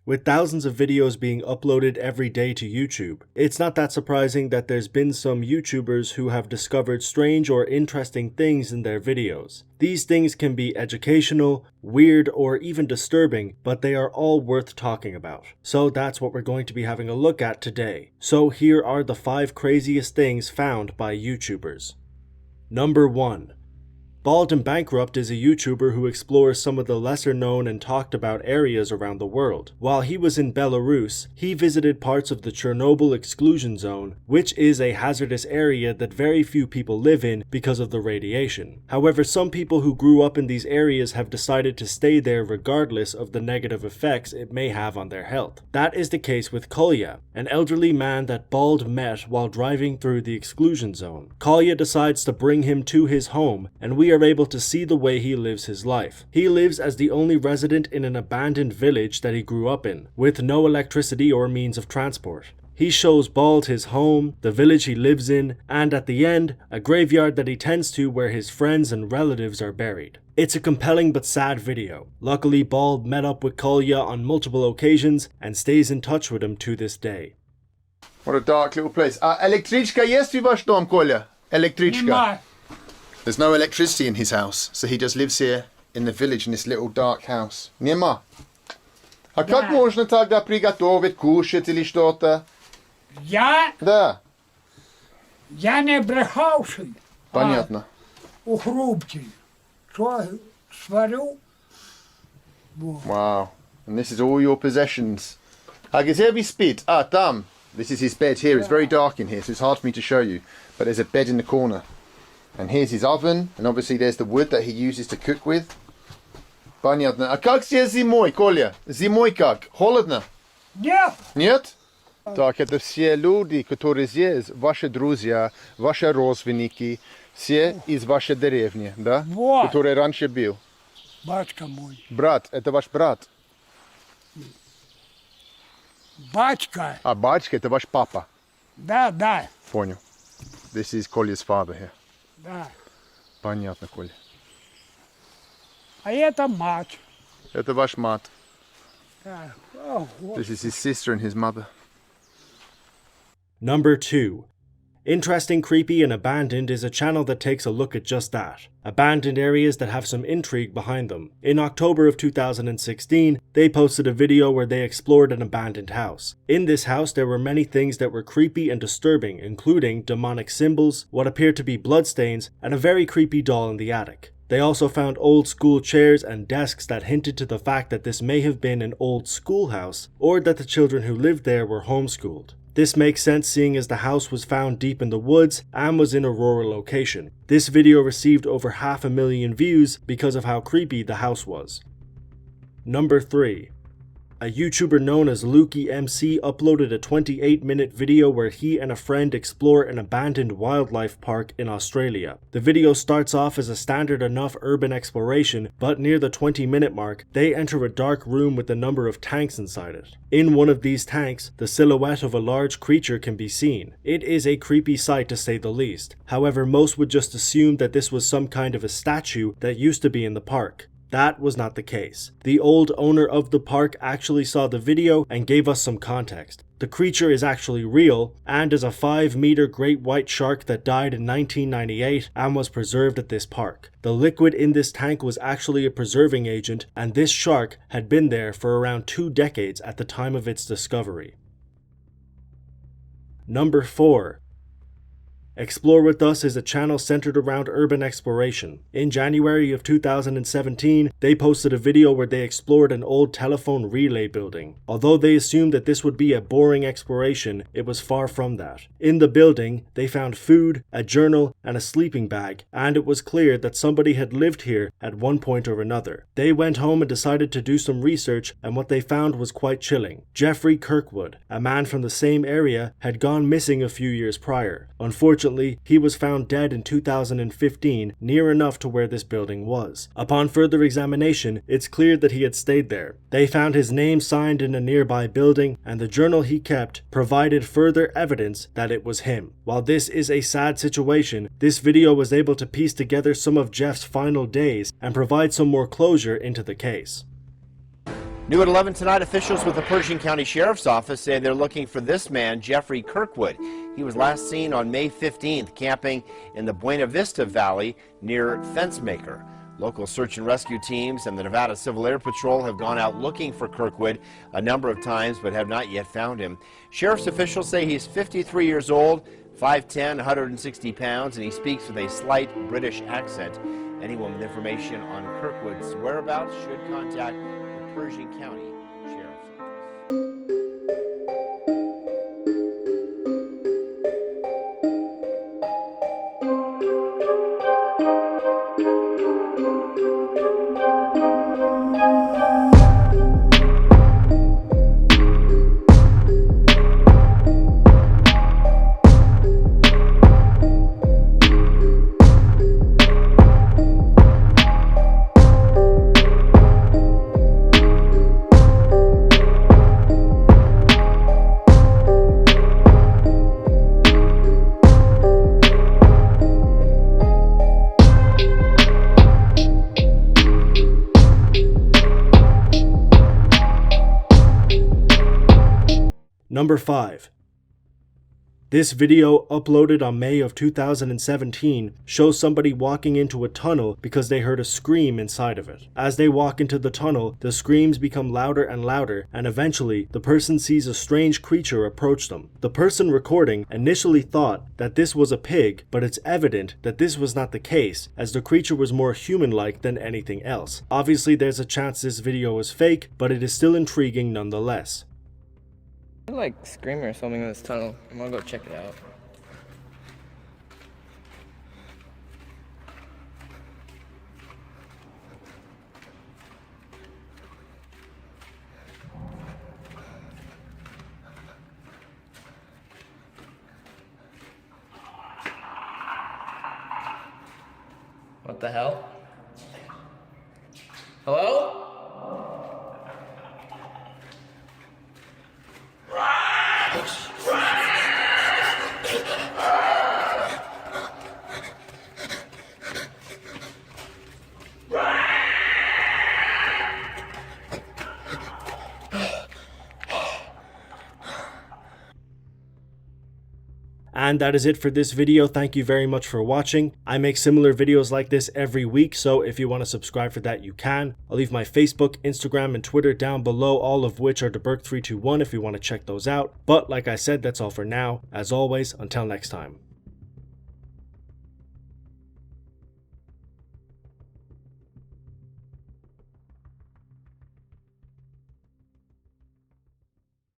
With thousands of videos being uploaded every day to YouTube, it's not that surprising that there's been some YouTubers who have discovered strange or interesting things in their videos. These things can be educational, weird, or even disturbing, but they are all worth talking about. So that's what we're going to be having a look at today. So here are the 5 craziest things found by YouTubers. Number 1. Bald and Bankrupt is a YouTuber who explores some of the lesser known and talked about areas around the world. While he was in Belarus, he visited parts of the Chernobyl exclusion zone, which is a hazardous area that very few people live in because of the radiation. However, some people who grew up in these areas have decided to stay there regardless of the negative effects it may have on their health. That is the case with Kolya, an elderly man that Bald met while driving through the exclusion zone. Kolya decides to bring him to his home, and we are able to see the way he lives his life. He lives as the only resident in an abandoned village that he grew up in, with no electricity or means of transport. He shows Bald his home, the village he lives in, and at the end, a graveyard that he tends to where his friends and relatives are buried. It's a compelling but sad video. Luckily, Bald met up with Kolya on multiple occasions and stays in touch with him to this day. What a dark little place. Električka jest w wasz dom, Kolya? Električka. There's no electricity in his house, so he just lives here in the village in this little dark house. Нема. А как можно тогда приготовить, кушать или что-то? Да. Я не брехавший. Понятно. У хрупкий. Что сварю? Wow. And this is all your possessions. Gdzie vi spit? Tam. This is his bed here. It's very dark in here, so it's hard for me to show you. But there's a bed in the corner. And here's his oven, and obviously there's the wood that he uses to cook with. Понятно. А как здесь зимой, Коля? Зимой как? Холодно? Нет. Нет? Так, это все люди, которые здесь, ваши друзья, ваши родственники, все из вашей деревни, да? Вот. Который раньше был. Батька мой. Брат, это ваш брат. Батька. А батька, это ваш папа. Да. Понял. This is Kolya's father here. Да. Понятно, Коля. А это мать. Это ваш мать. Да. This is his sister and his mother. Number 2. Interesting, Creepy, and Abandoned is a channel that takes a look at just that. Abandoned areas that have some intrigue behind them. In October of 2016, they posted a video where they explored an abandoned house. In this house, there were many things that were creepy and disturbing, including demonic symbols, what appeared to be bloodstains, and a very creepy doll in the attic. They also found old school chairs and desks that hinted to the fact that this may have been an old schoolhouse, or that the children who lived there were homeschooled. This makes sense seeing as the house was found deep in the woods and was in a rural location. This video received over 500,000 views because of how creepy the house was. Number 3. A YouTuber known as Lukey MC uploaded a 28-minute video where he and a friend explore an abandoned wildlife park in Australia. The video starts off as a standard enough urban exploration, but near the 20-minute mark, they enter a dark room with a number of tanks inside it. In one of these tanks, the silhouette of a large creature can be seen. It is a creepy sight to say the least. However, most would just assume that this was some kind of a statue that used to be in the park. That was not the case. The old owner of the park actually saw the video and gave us some context. The creature is actually real and is a 5-meter great white shark that died in 1998 and was preserved at this park. The liquid in this tank was actually a preserving agent, and this shark had been there for around 2 decades at the time of its discovery. Number 4. Explore With Us is a channel centered around urban exploration. In January of 2017, they posted a video where they explored an old telephone relay building. Although they assumed that this would be a boring exploration, it was far from that. In the building, they found food, a journal, and a sleeping bag, and it was clear that somebody had lived here at one point or another. They went home and decided to do some research, and what they found was quite chilling. Jeffrey Kirkwood, a man from the same area, had gone missing a few years prior. Unfortunately, he was found dead in 2015, near enough to where this building was. Upon further examination, it's clear that he had stayed there. They found his name signed in a nearby building, and the journal he kept provided further evidence that it was him. While this is a sad situation, this video was able to piece together some of Jeff's final days and provide some more closure into the case. New at 11 tonight, officials with the Pershing County Sheriff's Office say they're looking for this man, Jeffrey Kirkwood. He was last seen on May 15th camping in the Buena Vista Valley near Fencemaker. Local search and rescue teams and the Nevada Civil Air Patrol have gone out looking for Kirkwood a number of times but have not yet found him. Sheriff's officials say he's 53 years old, 5'10", 160 pounds, and he speaks with a slight British accent. Anyone with information on Kirkwood's whereabouts should contact the Pershing County Sheriff's Office. Number 5. This video, uploaded on May of 2017, shows somebody walking into a tunnel because they heard a scream inside of it. As they walk into the tunnel, the screams become louder and louder, and eventually, the person sees a strange creature approach them. The person recording initially thought that this was a pig, but it's evident that this was not the case, as the creature was more human-like than anything else. Obviously, there's a chance this video is fake, but it is still intriguing nonetheless. Like screaming or something in this tunnel. I'm gonna go check it out. What the hell? Hello? And that is it for this video. Thank you very much for watching. I make similar videos like this every week, so if you want to subscribe for that, you can. I'll leave my Facebook, Instagram, and Twitter down below, all of which are DeBerk321 if you want to check those out. But like I said, that's all for now. As always, until next time.